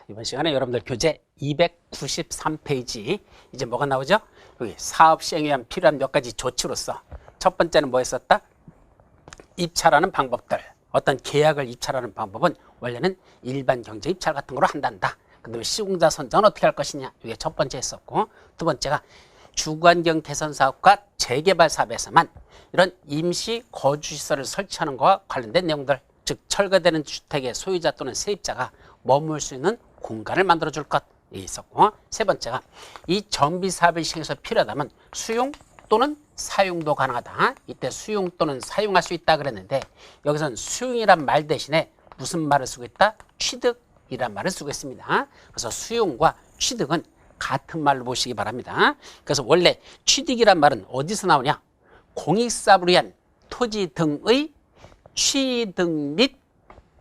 이번 시간에 여러분들 교재 293페이지 이제 뭐가 나오죠? 여기 사업 시행에 위한 필요한 몇 가지 조치로서 첫 번째는 뭐였었다? 입찰하는 방법들. 어떤 계약을 입찰하는 방법은 원래는 일반 경제 입찰 같은 거로 한단다. 그 다음에 시공자 선정은 어떻게 할 것이냐. 이게 첫 번째 했었고, 두 번째가 주거환경 개선 사업과 재개발 사업에서만 이런 임시 거주시설을 설치하는 것과 관련된 내용들, 즉 철거되는 주택의 소유자 또는 세입자가 머물 수 있는 공간을 만들어줄 것 있었고, 세 번째가 이 정비 사업을 시행해서 필요하다면 수용 또는 사용도 가능하다. 이때 수용 또는 사용할 수 있다 그랬는데 여기서는 수용이란 말 대신에 무슨 말을 쓰고 있다? 취득이란 말을 쓰고 있습니다. 그래서 수용과 취득은 같은 말로 보시기 바랍니다. 그래서 원래 취득이란 말은 어디서 나오냐? 공익사업을 위한 토지 등의 취득 및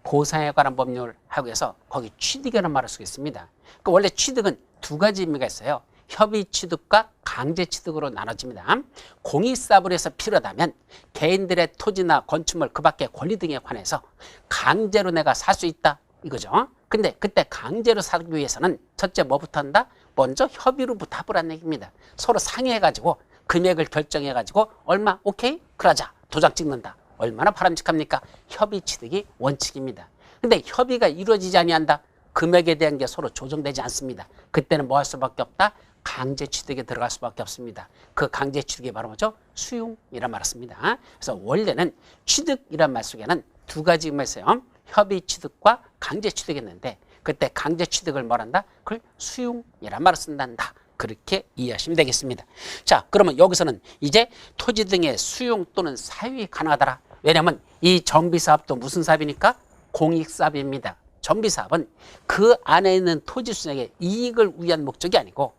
보상에 관한 법률 하고 해서 거기 취득이라는 말을 쓰고 있습니다. 그러니까 원래 취득은 두 가지 의미가 있어요. 협의 취득과 강제 취득으로 나눠집니다. 공익사업을 해서 필요하다면 개인들의 토지나 건축물 그 밖의 권리 등에 관해서 강제로 내가 살 수 있다 이거죠. 근데 그때 강제로 사기 위해서는 첫째 뭐부터 한다? 먼저 협의로부터 합을 하는 얘기입니다. 서로 상의해가지고 금액을 결정해가지고 얼마? 오케이? 그러자. 도장 찍는다. 얼마나 바람직합니까? 협의 취득이 원칙입니다. 근데 협의가 이루어지지 아니한다. 금액에 대한 게 서로 조정되지 않습니다. 그때는 뭐 할 수밖에 없다? 강제 취득에 들어갈 수밖에 없습니다. 그 강제 취득이 바로 뭐죠? 수용이란 말을 씁니다. 그래서 원래는 취득이란 말 속에는 두 가지 의미가 있어요. 협의 취득과 강제 취득했는데 그때 강제 취득을 뭐란다? 그걸 수용이란 말을 쓴단다. 그렇게 이해하시면 되겠습니다. 자, 그러면 여기서는 이제 토지 등의 수용 또는 사용이 가능하더라. 왜냐하면 이 정비사업도 무슨 사업이니까? 공익사업입니다. 정비사업은 그 안에 있는 토지 수익의 이익을 위한 목적이 아니고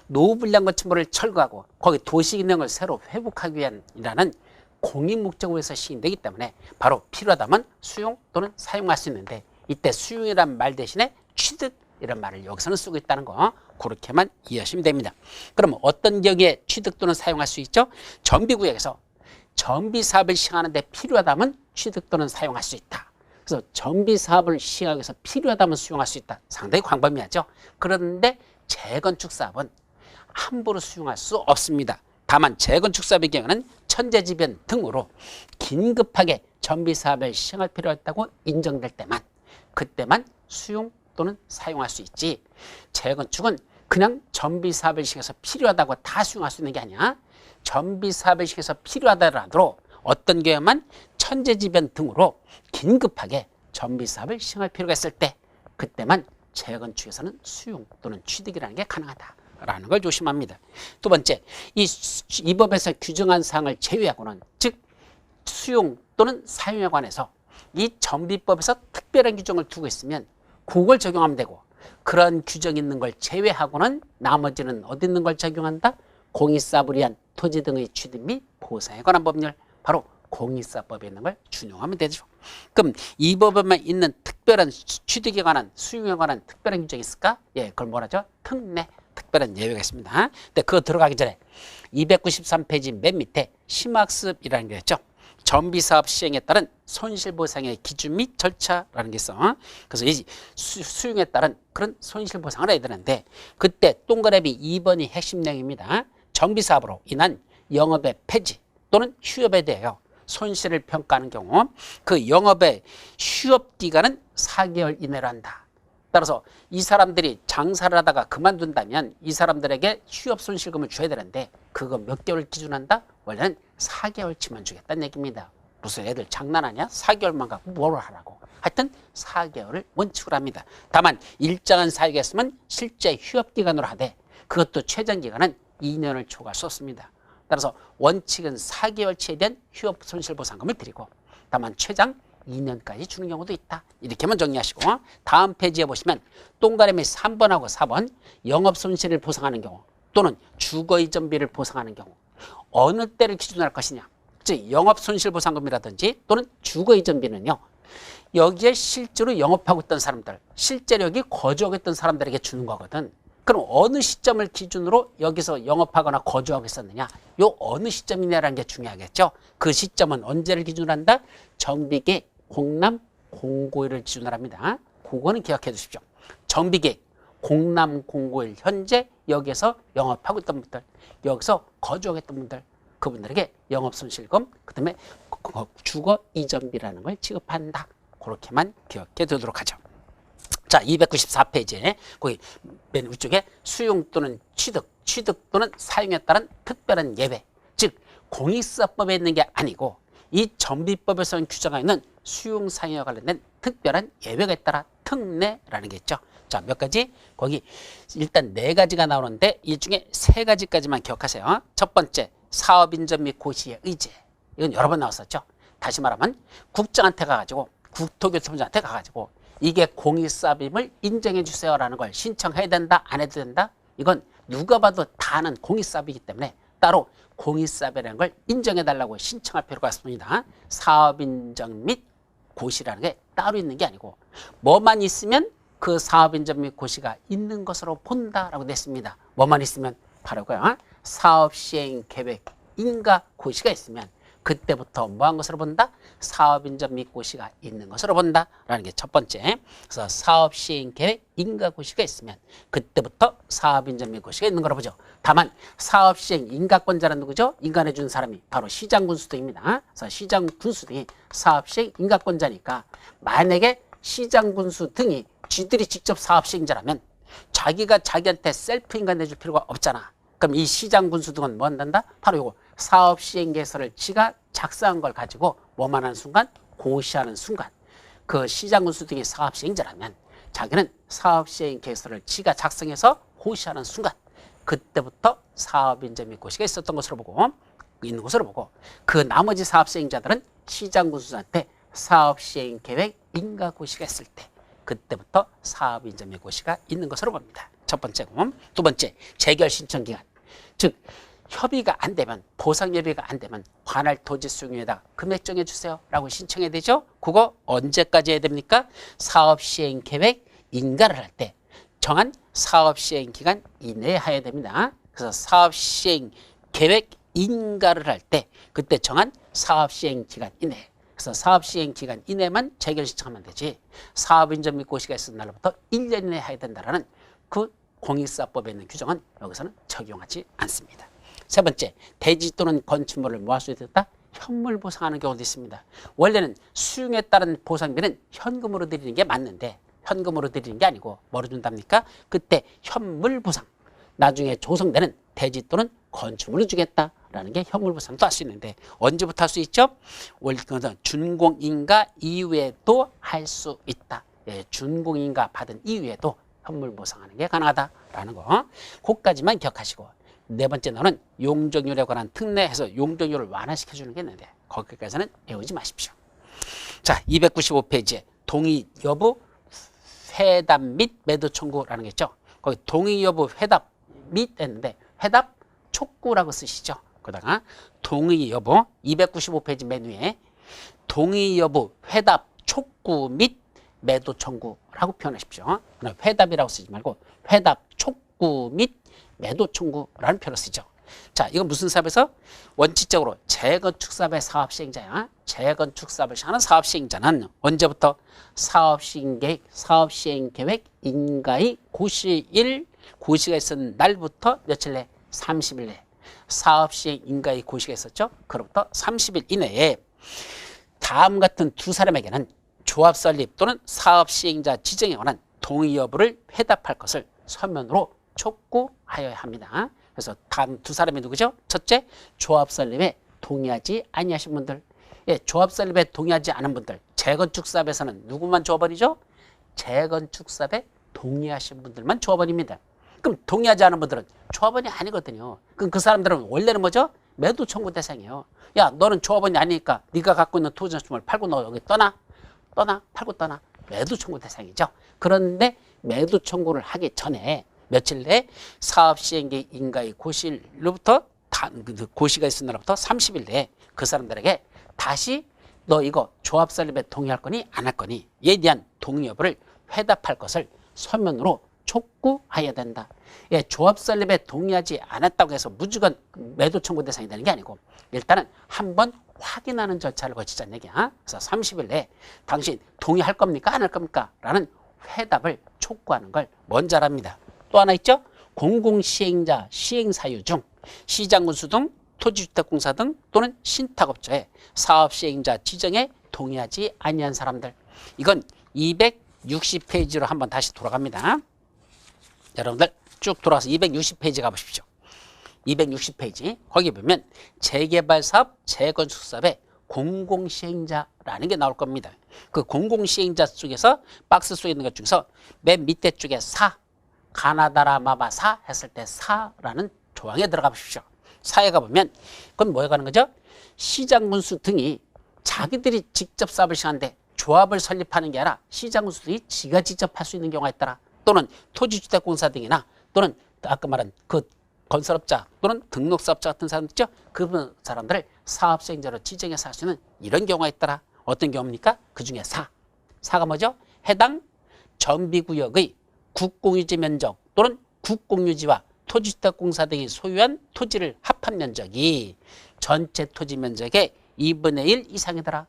노후불량 건축물을 철거하고 거기 도시 기능을 새로 회복하기 위한이라는 공익 목적을 위해서 시행되기 때문에 바로 필요하다면 수용 또는 사용할 수 있는데 이때 수용이란 말 대신에 취득이란 말을 여기서는 쓰고 있다는 거 그렇게만 이해하시면 됩니다. 그럼 어떤 경우에 취득 또는 사용할 수 있죠? 정비구역에서 정비사업을 시행하는데 필요하다면 취득 또는 사용할 수 있다. 그래서 정비사업을 시행하기 위해서 필요하다면 수용할 수 있다. 상당히 광범위하죠. 그런데 재건축 사업은 함부로 수용할 수 없습니다. 다만 재건축 사업의 경우는 천재지변 등으로 긴급하게 정비사업을 시행할 필요가 있다고 인정될 때만 그때만 수용 또는 사용할 수 있지 재건축은 그냥 정비사업을 시행해서 필요하다고 다 수용할 수 있는 게 아니야. 정비사업을 시행해서 필요하더라도 어떤 경우만 천재지변 등으로 긴급하게 정비사업을 시행할 필요가 있을 때 그때만 재건축에서는 수용 또는 취득이라는 게 가능하다라는 걸 조심합니다. 두 번째, 이 법에서 규정한 사항을 제외하고는 즉 수용 또는 사용에 관해서 이 정비법에서 특별한 규정을 두고 있으면 그걸 적용하면 되고 그런 규정이 있는 걸 제외하고는 나머지는 어디 있는 걸 적용한다? 공익사업을 위한 토지 등의 취득 및 보상에 관한 법률 바로 공익사업법에 있는 걸 준용하면 되죠. 그럼 이 법에만 있는 특별한 취득에 관한 수용에 관한 특별한 규정이 있을까? 예, 그걸 뭐라죠? 특례, 특별한 예외가 있습니다. 근데 그거 들어가기 전에 293페이지 맨 밑에 심학습이라는 게 있죠. 정비사업 시행에 따른 손실보상의 기준 및 절차라는 게 있어. 그래서 이 수용에 따른 그런 손실보상을 해야 되는데 그때 동그라미 2번이 핵심 내용입니다. 정비사업으로 인한 영업의 폐지 또는 휴업에 대하여 손실을 평가하는 경우 그 영업의 휴업기간은 4개월 이내로 한다. 따라서 이 사람들이 장사를 하다가 그만둔다면 이 사람들에게 휴업 손실금을 줘야 되는데 그거 몇 개월 기준한다? 원래는 4개월치만 주겠다는 얘기입니다. 무슨 애들 장난하냐? 4개월만 갖고 뭘 하라고. 하여튼 4개월을 원칙으로 합니다. 다만 일정한 사유겠으면 실제 휴업기간으로 하되 그것도 최장기간은 2년을 초과 썼습니다. 따라서 원칙은 4개월치에 대한 휴업 손실보상금을 드리고 다만 최장 2년까지 주는 경우도 있다. 이렇게만 정리하시고 다음 페이지에 보시면 동그라미 3번하고 4번 영업손실을 보상하는 경우 또는 주거이전비를 보상하는 경우 어느 때를 기준으로 할 것이냐. 즉 영업손실보상금이라든지 또는 주거이전비는요. 여기에 실제로 영업하고 있던 사람들, 실제로 여기 거주하고 있던 사람들에게 주는 거거든. 그럼 어느 시점을 기준으로 여기서 영업하거나 거주하고 있었느냐? 요 어느 시점이냐라는 게 중요하겠죠. 그 시점은 언제를 기준으로 한다? 정비계 공람 공고일을 기준으로 합니다. 그거는 기억해 두십시오. 정비계획, 공남 공고일 현재 여기에서 영업하고 있던 분들, 여기서 거주하겠던 분들, 그분들에게 영업손실금, 그 다음에 주거 이전비라는 걸 지급한다. 그렇게만 기억해 두도록 하죠. 자, 294페이지에 거기 맨 위쪽에 수용 또는 취득 또는 사용에 따른 특별한 예외, 즉 공익사법에 있는 게 아니고 이 전비법에서 규정하고 있는 수용 사용에 관련된 특별한 예외가 따라 특례라는 게 있죠. 자, 몇 가지? 거기 일단 4가지가 나오는데 이 중에 3가지까지만 기억하세요. 첫 번째, 사업인접 및 고시의 의제. 이건 여러 번 나왔었죠. 다시 말하면 국장한테 가가지고 국토교통부한테 가가지고 이게 공익사업임을 인정해 주세요라는 걸 신청해야 된다, 안 해도 된다? 이건 누가 봐도 다 아는 공익사업이기 때문에 따로 공익사업이라는 걸 인정해 달라고 신청할 필요가 없습니다. 사업인정 및 고시라는 게 따로 있는 게 아니고 뭐만 있으면 그 사업인정 및 고시가 있는 것으로 본다라고 냈습니다. 뭐만 있으면 바로 그요. 사업시행계획 인가 고시가 있으면 그때부터 뭐한 것으로 본다? 사업인정 및 고시가 있는 것으로 본다라는 게 첫 번째. 그래서 사업시행계획 인가고시가 있으면 그때부터 사업인정 및 고시가 있는 거로 보죠. 다만 사업시행 인가권자는 누구죠? 인가해 준 사람이 바로 시장군수 등입니다. 그래서 시장군수 등이 사업시행 인가권자니까 만약에 시장군수 등이 쥐들이 직접 사업시행자라면 자기가 자기한테 셀프 인가 내줄 필요가 없잖아. 그럼 이 시장군수 등은 뭐 한단다? 바로 이거 사업시행계획서를 지가 작성한 걸 가지고 뭐만 하는 순간? 고시하는 순간. 그 시장군수 등이 사업시행자라면 자기는 사업시행계획서를 지가 작성해서 고시하는 순간 그때부터 사업인정 및 고시가 있었던 것으로 보고 있는 것으로 보고 그 나머지 사업시행자들은 시장군수한테 사업시행계획 인가고시가 있을 때 그때부터 사업인정 및 고시가 있는 것으로 봅니다. 첫 번째고. 두 번째, 재결 신청 기간. 즉 협의가 안 되면 보상 협의가 안 되면 관할 토지 수용료에다 금액 정해 주세요 라고 신청해야 되죠. 그거 언제까지 해야 됩니까? 사업 시행 계획 인가를 할 때 정한 사업 시행 기간 이내에 해야 됩니다. 그래서 사업 시행 계획 인가를 할 때 그때 정한 사업 시행 기간 이내. 그래서 사업 시행 기간 이내만 재결 신청하면 되지. 사업 인정 및 고시가 있은 날로부터 1년 이내에 해야 된다라는 그 공익사업법에 있는 규정은 여기서는 적용하지 않습니다. 세 번째, 대지 또는 건축물을 무할수에 됐다 현물 보상하는 경우도 있습니다. 원래는 수용에 따른 보상비는 현금으로 드리는 게 맞는데 현금으로 드리는 게 아니고 뭐로 준답니까? 그때 현물 보상. 나중에 조성되는 대지 또는 건축물을 주겠다라는 게 현물 보상도 할 수 있는데 언제부터 할 수 있죠? 준공인가 이후에도 할 수 있다. 예, 준공인가 받은 이후에도 현물 보상하는 게 가능하다라는 거. 그것까지만 기억하시고 네 번째 너는 용적률에 관한 특례해서 용적률을 완화시켜주는 게 있는데 거기까지는 외우지 마십시오. 자, 295페이지에 동의 여부 회답 및 매도 청구라는 게 있죠. 거기 동의 여부 회답 및 했는데 회답 촉구라고 쓰시죠. 그러다가 동의 여부 295페이지 맨 위에 동의 여부 회답 촉구 및 매도 청구라고 표현하십시오. 회답이라고 쓰지 말고 회답 촉구 및 매도 청구라는 표현을 쓰죠. 자, 이건 무슨 사업에서? 원칙적으로 재건축 사업의 사업 시행자야. 재건축 사업을 하는 사업 시행자는 언제부터 사업 시행 계획 인가의 고시일 고시가 있었는 날부터 며칠 내? 30일 내. 사업 시행 인가의 고시가 있었죠. 그로부터 30일 이내에 다음 같은 두 사람에게는 조합 설립 또는 사업 시행자 지정에 관한 동의 여부를 회답할 것을 서면으로 촉구하여야 합니다. 그래서 다음 두 사람이 누구죠? 첫째, 조합 설립에 동의하지 아니하신 분들. 예, 조합 설립에 동의하지 않은 분들. 재건축 사업에서는 누구만 조합원이죠? 재건축 사업에 동의하신 분들만 조합원입니다. 그럼 동의하지 않은 분들은 조합원이 아니거든요. 그럼 그 사람들은 원래는 뭐죠? 매도 청구 대상이에요. 야, 너는 조합원이 아니니까 네가 갖고 있는 토지 건축물을 팔고 너 여기 떠나. 팔고 떠나. 매도 청구 대상이죠. 그런데 매도 청구를 하기 전에 며칠 내에 사업 시행계 인가의 고시로부터 고시가 있은 날부터 30일 내에 그 사람들에게 다시 너 이거 조합 설립에 동의할 거니 안 할 거니 이에 대한 동의 여부를 회답할 것을 서면으로 촉구해야 된다. 예, 조합 설립에 동의하지 않았다고 해서 무조건 매도 청구 대상이 되는 게 아니고 일단은 한번 확인하는 절차를 거치자는 얘기야. 그래서 30일 내에 당신 동의할 겁니까? 안 할 겁니까? 라는 회답을 촉구하는 걸 먼저 합니다. 또 하나 있죠? 공공시행자 시행사유 중 시장군수 등 토지주택공사 등 또는 신탁업자의 사업시행자 지정에 동의하지 아니한 사람들. 이건 260페이지로 한번 다시 돌아갑니다. 여러분들 쭉 돌아가서 260페이지 가보십시오. 260페이지 거기 보면 재개발사업, 재건축사업의 공공시행자라는 게 나올 겁니다. 그 공공시행자 쪽에서 박스 속에 있는 것 중에서 맨 밑에 쪽에 사, 가나다라 마바 사 했을 때 사라는 조항에 들어가 보십시오. 사에 가보면 그건 뭐에 가는 거죠? 시장군수 등이 자기들이 직접 사업을 시행하는데 조합을 설립하는 게 아니라 시장군수들이 지가 직접 할 수 있는 경우가 있더라. 또는 토지주택공사 등이나 또는 아까 말한 그 건설업자 또는 등록사업자 같은 사람들 있죠? 그 사람들을 사업시행자로 지정해서 할 수 있는 이런 경우가 있더라. 어떤 경우입니까? 그 중에 사가 뭐죠? 해당 전비구역의 국공유지 면적 또는 국공유지와 토지주택공사 등이 소유한 토지를 합한 면적이 전체 토지 면적의 2분의 1 이상이더라.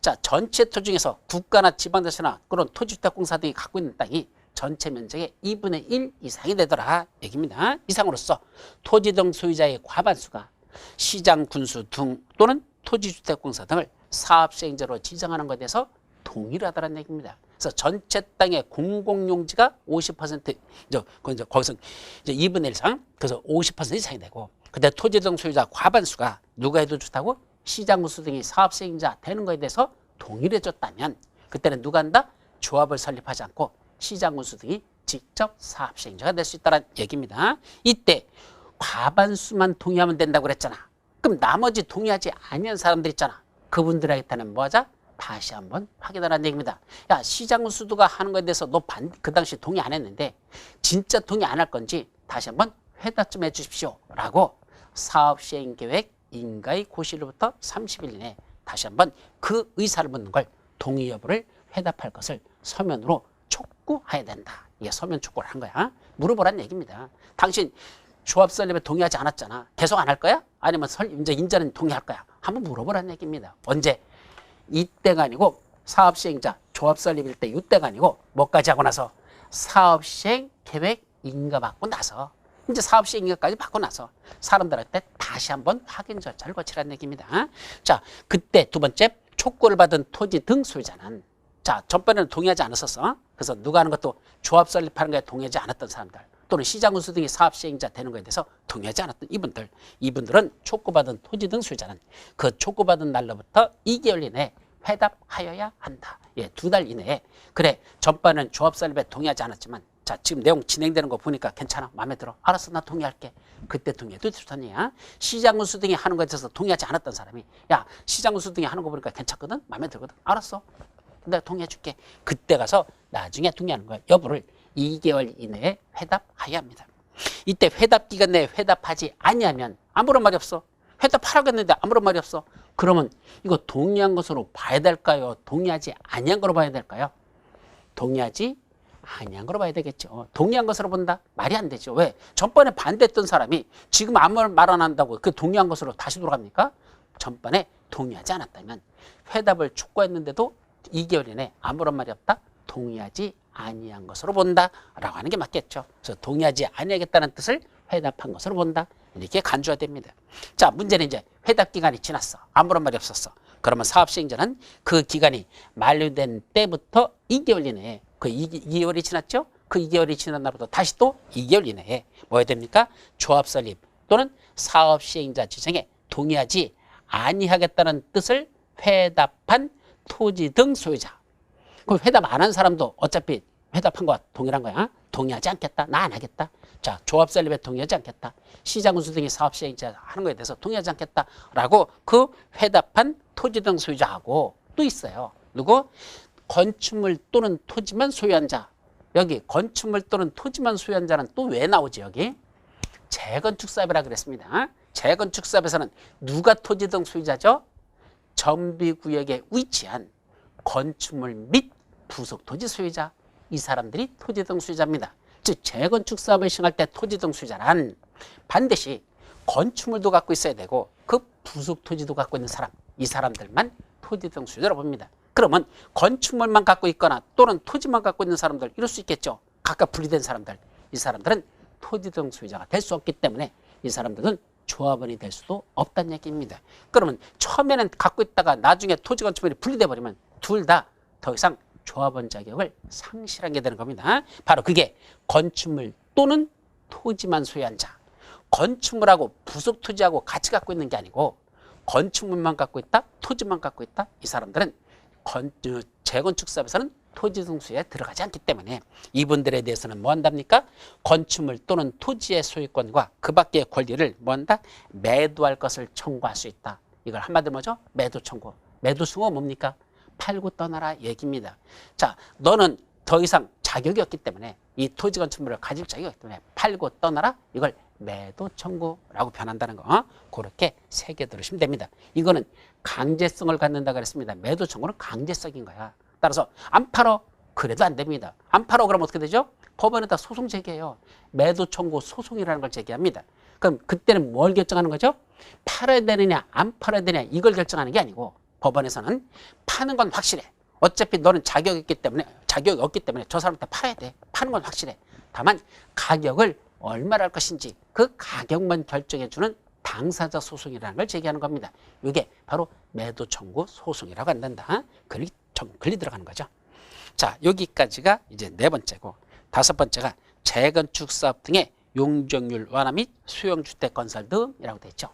자, 전체 토지 중에서 국가나 지방자치나 그런 토지주택공사 등이 갖고 있는 땅이 전체 면적의 2분의 1 이상이 되더라 얘기입니다. 이상으로서 토지 등 소유자의 과반수가 시장, 군수 등 또는 토지주택공사 등을 사업시행자로 지정하는 것에 대해서 동의를 하더라는 얘기입니다. 그래서 전체 땅의 공공용지가 50% 거기서 이제 2분의 1 이상, 그래서 50% 이상이 되고, 근데 토지 등 소유자 과반수가 누가 해도 좋다고? 시장, 군수 등이 사업시행자 되는 것에 대해서 동의를 해줬다면 그때는 누가 한다? 조합을 설립하지 않고 시장, 군수 등이 직접 사업시행자가 될 수 있다는 얘기입니다. 이때 과반수만 동의하면 된다고 그랬잖아. 그럼 나머지 동의하지 아니한 사람들 있잖아. 그분들에게는 뭐 하자? 다시 한번 확인하라는 얘기입니다. 야, 시장, 군수가 하는 것에 대해서 너 그 당시 동의 안 했는데 진짜 동의 안 할 건지 다시 한번 회답 좀 해주십시오 라고 사업시행계획 인가의 고시일로부터 30일 이내에 다시 한번 그 의사를 묻는 걸 동의 여부를 회답할 것을 서면으로 촉구해야 된다. 이게 서면 촉구를 한 거야. 물어보라는 얘기입니다. 당신 조합 설립에 동의하지 않았잖아. 계속 안 할 거야? 아니면 이제 인자는 동의할 거야? 한번 물어보라는 얘기입니다. 언제? 이때가 아니고 사업시행자 조합 설립일 때 이때가 아니고 뭐까지 하고 나서 사업시행 계획 인가 받고 나서 이제 사업시행 인가까지 받고 나서 사람들한테 다시 한번 확인 절차를 거치라는 얘기입니다. 자, 그때 두 번째 촉구를 받은 토지 등 소유자는 자, 전번에는 동의하지 않았었어. 그래서 누가 하는 것도 조합 설립하는 거에 동의하지 않았던 사람들 또는 시장군수 등이 사업시행자 되는 거에 대해서 동의하지 않았던 이분들은 촉구받은 토지 등 소유자는 그 촉구받은 날로부터 2개월 이내에 회답하여야 한다. 예, 2달 이내에. 그래, 전번에는 조합 설립에 동의하지 않았지만 자, 지금 내용 진행되는 거 보니까 괜찮아. 마음에 들어. 알았어, 나 동의할게. 그때 동의해도 좋다니야. 시장군수 등이 하는 거에 대해서 동의하지 않았던 사람이 야, 시장군수 등이 하는 거 보니까 괜찮거든? 마음에 들거든? 알았어. 내가 동의해줄게. 그때 가서 나중에 동의하는 거야. 여부를 2개월 이내에 회답해야 합니다. 이때 회답 기간 내에 회답하지 아니하면 아무런 말이 없어. 회답하라고 했는데 아무런 말이 없어. 그러면 이거 동의한 것으로 봐야 될까요? 동의하지 아니한 거로 봐야 될까요? 동의하지 아니한 거로 봐야 되겠죠. 동의한 것으로 본다? 말이 안 되죠. 왜? 전번에 반대했던 사람이 지금 아무 말 안 한다고 그 동의한 것으로 다시 돌아갑니까? 전번에 동의하지 않았다면 회답을 촉구했는데도 2개월 이내 아무런 말이 없다? 동의하지 아니한 것으로 본다라고 하는 게 맞겠죠. 그래서 동의하지 아니하겠다는 뜻을 회답한 것으로 본다. 이렇게 간주가 됩니다. 자, 문제는 이제 회답 기간이 지났어. 아무런 말이 없었어. 그러면 사업시행자는 그 기간이 만료된 때부터 2개월 이내에 그 2개월이 지났죠? 그 2개월이 지난 날부터 다시 또 2개월 이내에 뭐 해야 됩니까? 조합 설립 또는 사업시행자 지정에 동의하지 아니하겠다는 뜻을 회답한 토지 등 소유자. 그럼 회답 안 한 사람도 어차피 회답한 거와 동일한 거야. 동의하지 않겠다. 나 안 하겠다. 자, 조합 설립에 동의하지 않겠다. 시장군수 등이 사업시행자 하는 거에 대해서 동의하지 않겠다라고 그 회답한 토지 등 소유자하고 또 있어요. 누구? 건축물 또는 토지만 소유한 자. 여기 건축물 또는 토지만 소유한 자는 또 왜 나오지 여기? 재건축사업이라 그랬습니다. 재건축사업에서는 누가 토지 등 소유자죠? 정비구역에 위치한 건축물 및 부속 토지 소유자, 이 사람들이 토지 등 소유자입니다. 즉 재건축 사업을 시행할 때 토지 등 소유자란 반드시 건축물도 갖고 있어야 되고 그 부속 토지도 갖고 있는 사람, 이 사람들만 토지 등 소유자라고 봅니다. 그러면 건축물만 갖고 있거나 또는 토지만 갖고 있는 사람들 이럴 수 있겠죠. 각각 분리된 사람들, 이 사람들은 토지등 소유자가 될 수 없기 때문에 이 사람들은 조합원이 될 수도 없다는 얘기입니다. 그러면 처음에는 갖고 있다가 나중에 토지 건축물이 분리돼 버리면 둘 다 더 이상 조합원 자격을 상실하게 되는 겁니다. 바로 그게 건축물 또는 토지만 소유한 자. 건축물하고 부속 토지하고 같이 갖고 있는 게 아니고 건축물만 갖고 있다, 토지만 갖고 있다. 이 사람들은 재건축 사업에서는 토지 등수에 들어가지 않기 때문에 이분들에 대해서는 뭐 한답니까? 건축물 또는 토지의 소유권과 그 밖의 권리를 뭐 한다? 매도할 것을 청구할 수 있다. 이걸 한마디로 뭐죠? 매도 청구. 매도 수가 뭡니까? 팔고 떠나라 얘기입니다. 자, 너는 더 이상 자격이 없기 때문에 이 토지 건축물을 가질 자격이 없기 때문에 팔고 떠나라. 이걸 매도 청구라고 변한다는 거. 그렇게 새겨 들으시면 됩니다. 이거는 강제성을 갖는다 그랬습니다. 매도 청구는 강제성인 거야. 따라서 안 팔어. 그래도 안 됩니다. 안 팔어 그러면 어떻게 되죠? 법원에다 소송 제기해요. 매도 청구 소송이라는 걸 제기합니다. 그럼 그때는 뭘 결정하는 거죠? 팔아야 되느냐 안 팔아야 되느냐 이걸 결정하는 게 아니고 법원에서는 파는 건 확실해. 어차피 너는 자격이 없기 때문에 저 사람한테 팔아야 돼. 파는 건 확실해. 다만 가격을 얼마를 할 것인지 그 가격만 결정해주는 당사자 소송이라는 걸 제기하는 겁니다. 이게 바로 매도 청구 소송이라고 한단다. 권리 들어가는 거죠. 자, 여기까지가 이제 네 번째고, 다섯 번째가 재건축 사업 등의 용적률 완화 및 소형주택 건설 등이라고 되어 있죠.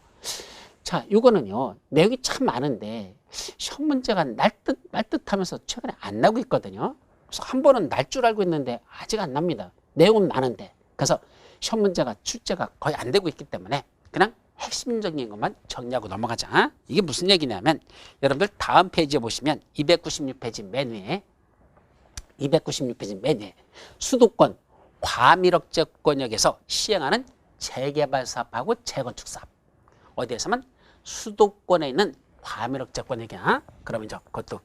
자, 이거는요 내용이 참 많은데 시험 문제가 날 듯 하면서 최근에 안 나오고 있거든요. 그래서 한 번은 날 줄 알고 있는데 아직 안 납니다. 내용은 많은데. 그래서 시험 문제가 출제가 거의 안 되고 있기 때문에 그냥 핵심적인 것만 정리하고 넘어가자. 이게 무슨 얘기냐면 여러분들 다음 페이지에 보시면 296페이지 맨 위에 296페이지 맨 위에 수도권 과밀억제권역에서 시행하는 재개발 사업하고 재건축 사업. 어디에서만? 수도권에 있는 과밀억제권역이야. 그러면 이제 그것도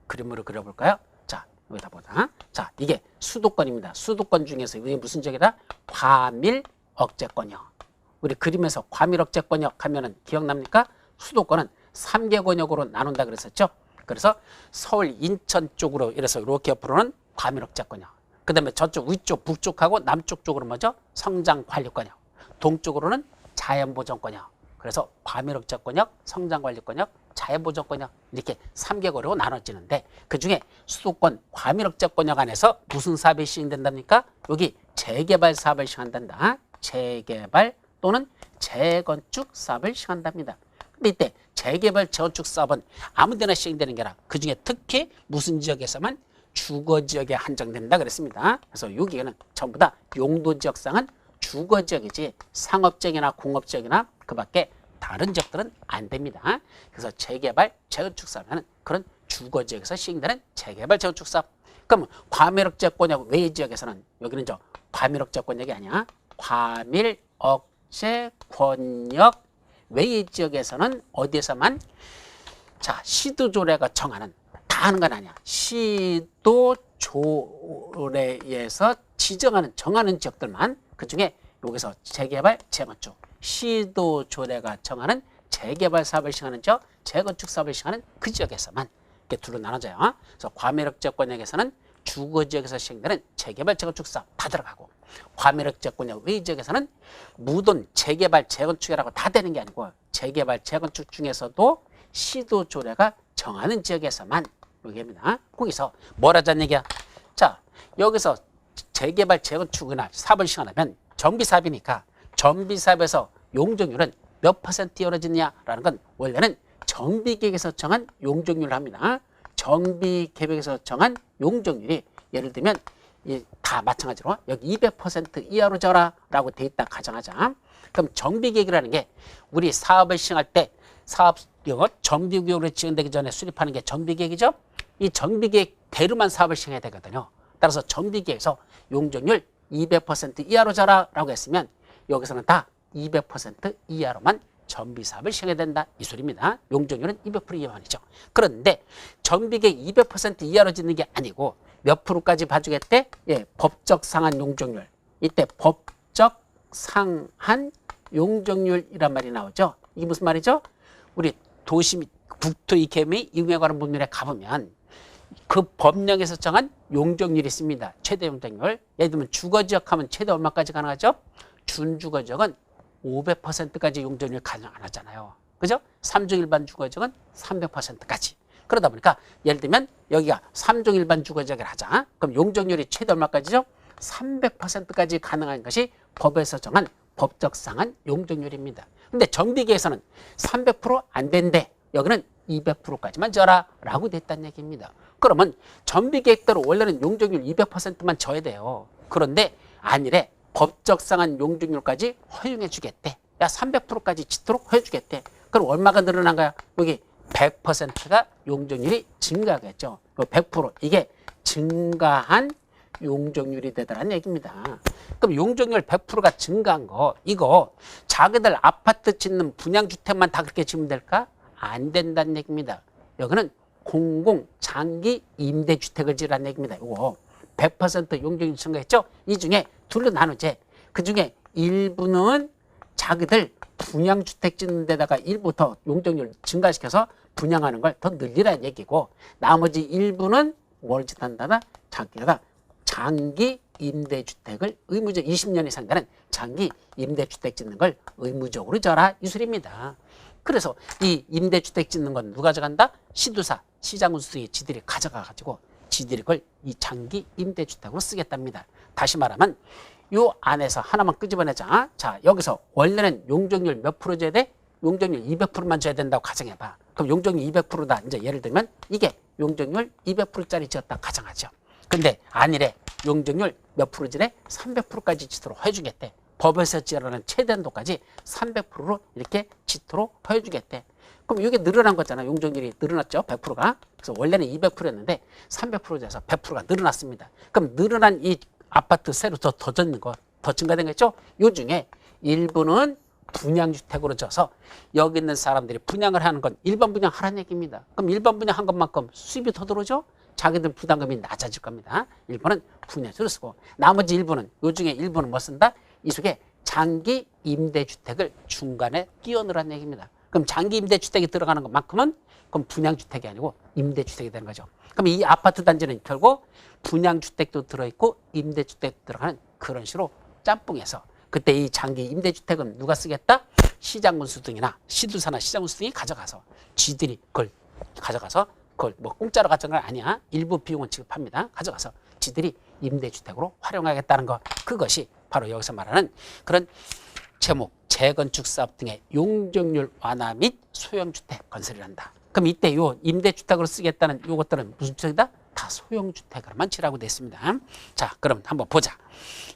그림으로 그려볼까요? 자, 여기다 보자. 자, 이게 수도권입니다. 수도권 중에서 이게 무슨 지역이다? 과밀억제권역. 우리 그림에서 과밀억제권역 하면은 기억납니까? 수도권은 3개 권역으로 나눈다 그랬었죠. 그래서 서울, 인천 쪽으로 이래서 이렇게 옆으로는 과밀억제권역. 그 다음에 저쪽 위쪽, 북쪽하고 남쪽 쪽으로 뭐죠? 성장관리권역. 동쪽으로는 자연보전권역. 그래서 과밀억제권역, 성장관리권역, 자연보전권역 이렇게 3개 권역으로 나눠지는데 그중에 수도권 과밀억제권역 안에서 무슨 사업이 시행된답니까? 여기 재개발 사업을 시행한단다. 재개발 또는 재건축 사업을 시행한답니다. 근데 이때 재개발 재건축 사업은 아무 데나 시행되는 게 아니라 그중에 특히 무슨 지역에서만 주거지역에 한정된다 그랬습니다. 그래서 여기에는 전부 다 용도지역상은 주거지역이지 상업지역이나 공업지역이나 그 밖에 다른 지역들은 안 됩니다. 그래서 재개발 재건축 사업은 그런 주거지역에서 시행되는 재개발 재건축 사업. 그럼 과밀억제권역 외의 지역에서는 여기는 저 과밀억제권역이 아니야. 과밀억제권역 외의 지역에서는 어디에서만 자 시도조례가 정하는 다 하는 건 아니야. 시도조례에서 지정하는 정하는 지역들만 그중에 여기서 재개발 재건축 시도조례가 정하는 재개발 사업을 시행하는 지역 재건축 사업을 시행하는 그 지역에서만 이렇게 둘로 나눠져요. 그래서 과밀억제권역에서는 주거지역에서 시행되는 재개발 재건축 사업 다 들어가고 과밀억제권역 외의 지역에서는 무돈 재개발 재건축이라고 다 되는 게 아니고 재개발 재건축 중에서도 시도조례가 정하는 지역에서만 여기입니다. 거기서 뭘 하자는 얘기야? 자, 여기서 재개발 재건축이나 사업을 시행하면 정비사업이니까 정비사업에서 용적률은 몇 퍼센트 이루어지느냐라는 건 원래는 정비계획에서 정한 용적률을 합니다. 정비계획에서 정한 용적률이 예를 들면 다 마찬가지로 여기 200% 이하로 져라라고 돼 있다 가정하자. 그럼 정비계획이라는 게 우리 사업을 시행할 때 사업용어 정비구역으로 지정되기 전에 수립하는 게 정비계획이죠. 이 정비계획대로만 사업을 시행해야 되거든요. 따라서 정비계획에서 용적률 200% 이하로 져라라고 했으면 여기서는 다 200% 이하로만 정비사업을 시행해야 된다 이 소리입니다. 용적률은 200% 이하만이죠. 그런데 정비계획 200% 이하로 짓는 게 아니고 몇 프로까지 봐주겠대? 예, 법적 상한 용적률. 이때 법적 상한 용적률이란 말이 나오죠. 이게 무슨 말이죠? 우리 도시 및 국토 이케미 이용에 관한 법률에 가보면 그 법령에서 정한 용적률이 있습니다. 최대 용적률. 예를 들면 주거지역 하면 최대 얼마까지 가능하죠? 준주거지역은 500%까지 용적률 가능 안 하잖아요. 그죠? 3종 일반 주거지역은 300%까지. 그러다 보니까 예를 들면 여기가 3종 일반 주거지역을 하자. 그럼 용적률이 최대 얼마까지죠? 300%까지 가능한 것이 법에서 정한 법적 상한 용적률입니다. 근데 정비계에서는 300% 안 된대. 여기는 200%까지만 져라 라고 됐다는 얘기입니다. 그러면 정비계획대로 원래는 용적률 200%만 져야 돼요. 그런데 아니래. 법적 상한 용적률까지 허용해 주겠대. 야 300%까지 짓도록 허용해 주겠대. 그럼 얼마가 늘어난 거야? 여기 100%가 용적률이 증가하겠죠. 100% 이게 증가한 용적률이 되더라는 얘기입니다. 그럼 용적률 100%가 증가한 거 이거 자기들 아파트 짓는 분양주택만 다 그렇게 지으면 될까? 안 된다는 얘기입니다. 여기는 공공 장기 임대주택을 지으라는 얘기입니다. 이거 100% 용적률 증가했죠? 이 중에 둘로 나누지. 그 중에 일부는 자기들 분양주택 짓는 데다가 일부 더 용적률 증가시켜서 분양하는 걸 더 늘리라는 얘기고 나머지 일부는 뭘 짓한다나 자기가 장기 임대주택을 의무적 20년 이상 되는 장기 임대주택 짓는 걸 의무적으로 져라 이 소리입니다. 그래서 이 임대주택 짓는 건 누가 가져간다? 시도사, 시장운수들이 지들이 가져가가지고 지들이 그걸 이 장기 임대주택으로 쓰겠답니다. 다시 말하면 요 안에서 하나만 끄집어내자. 자, 여기서 원래는 용적률 몇 프로 줘야 돼? 용적률 200%만 줘야 된다고 가정해봐. 그럼 용적률 200%다. 이제 예를 들면 이게 용적률 200%짜리 지었다 가정하죠. 근데 아니래. 용적률 몇 프로 지래? 300%까지 짓도록 해주겠대. 법에서 지으라는 최대한도까지 300%로 이렇게 짓도록 해주겠대. 그럼 이게 늘어난 거잖아. 용적률이 늘어났죠. 100%가. 그래서 원래는 200%였는데 300% 돼서 100%가 늘어났습니다. 그럼 늘어난 이 아파트 새로 더 짓는 거, 더 증가된 거 있죠? 요 중에 일부는 분양주택으로 져서 여기 있는 사람들이 분양을 하는 건 일반 분양하라는 얘기입니다. 그럼 일반 분양한 것만큼 수입이 더 들어오죠? 자기들 부담금이 낮아질 겁니다. 일부는 분양주로 쓰고 나머지 일부는 요 중에 일부는 뭐 쓴다? 이 속에 장기 임대주택을 중간에 끼워 넣으라는 얘기입니다. 그럼 장기 임대주택이 들어가는 것만큼은 그럼 분양주택이 아니고 임대주택이 되는 거죠. 그럼 이 아파트 단지는 결국 분양주택도 들어있고 임대주택도 들어가는 그런 식으로 짬뽕해서 그때 이 장기 임대주택은 누가 쓰겠다? 시장군수 등이나 시도사나 시장군수 등이 가져가서 쥐들이 그걸 가져가서 그걸 뭐 공짜로 가져간 건 아니야. 일부 비용은 지급합니다. 가져가서 쥐들이 임대주택으로 활용하겠다는 것. 그것이 바로 여기서 말하는 그런 제목 재건축 사업 등의 용적률 완화 및 소형주택 건설이란다. 그럼 이때 요 임대주택으로 쓰겠다는 요것들은 무슨 주택이다? 다 소형주택으로만 칠하고 됐습니다. 자, 그럼 한번 보자.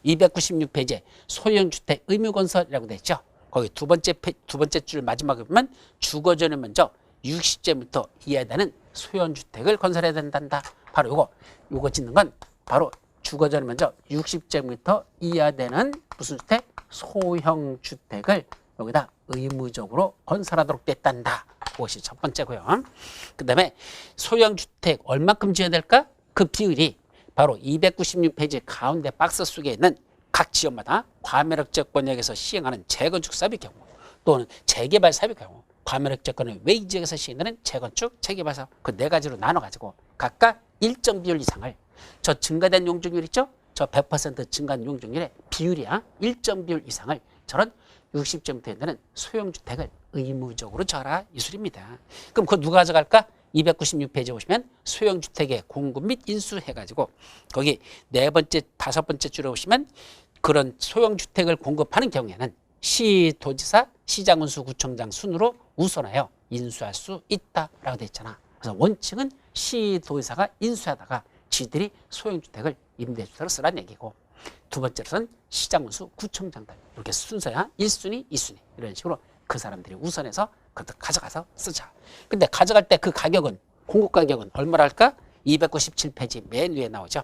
296페이지에 소형주택 의무건설이라고 돼 있죠. 거기 두 번째 줄 마지막에 보면 주거전을 먼저 60제부터 이하되는 소형주택을 건설해야 된단다. 바로 요거 짓는 건 바로 주거전을 먼저 60제부터 이하되는 무슨 주택? 소형주택을 여기다 의무적으로 건설하도록 됐단다. 그것이 첫 번째고요. 그 다음에 소형주택 얼마큼 지어야 될까? 그 비율이 바로 296페이지 가운데 박스 속에 있는 각 지역마다 과밀억제 권역에서 시행하는 재건축 사업의 경우 또는 재개발 사업의 경우 과밀억제 권역 외 지역에서 시행하는 재건축, 재개발 사업 그 네 가지로 나눠가지고 각각 일정 비율 이상을 저 증가된 용적률 있죠? 저 100% 증가한 용적률의 비율이야. 일정 비율 이상을 저런 60제부터 되는 소형주택을 의무적으로 져라 이 소리입니다. 그럼 그거 누가 가져갈까? 296페이지에 보시면 소형주택의 공급 및 인수 해가지고 거기 네 번째, 다섯 번째 줄에 보시면 그런 소형주택을 공급하는 경우에는 시도지사, 시장군수, 구청장 순으로 우선하여 인수할 수 있다라고 되어 있잖아. 그래서 원칙은 시도지사가 인수하다가 지들이 소형주택을 임대주택으로 쓰라는 얘기고 두 번째로는 시장군수, 구청장들 이렇게 순서야 1순위, 2순위 이런 식으로 그 사람들이 우선해서 그것도 가져가서 쓰자. 근데 가져갈 때 그 가격은 공급 가격은 얼마랄까? 297페이지 맨 위에 나오죠.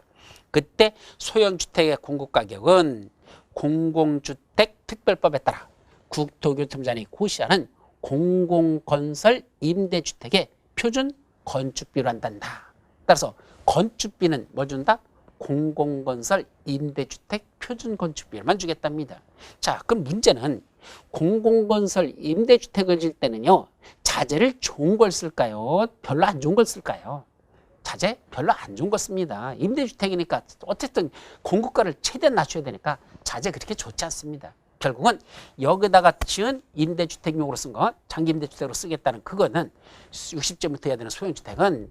그때 소형주택의 공급 가격은 공공주택 특별법에 따라 국토교통부장이 고시하는 공공건설 임대주택의 표준 건축비로 한단다. 따라서 건축비는 뭐 준다? 공공건설 임대주택 표준 건축비를만 주겠답니다. 자, 그럼 문제는 공공건설 임대주택을 질 때는요, 자재를 좋은 걸 쓸까요? 별로 안 좋은 걸 쓸까요? 자재 별로 안 좋은 거 씁니다. 임대주택이니까 어쨌든 공급가를 최대한 낮춰야 되니까 자재 그렇게 좋지 않습니다. 결국은 여기다가 지은 임대주택용으로 쓴 거, 장기 임대주택으로 쓰겠다는 그거는 60제부터 해야 되는 소형주택은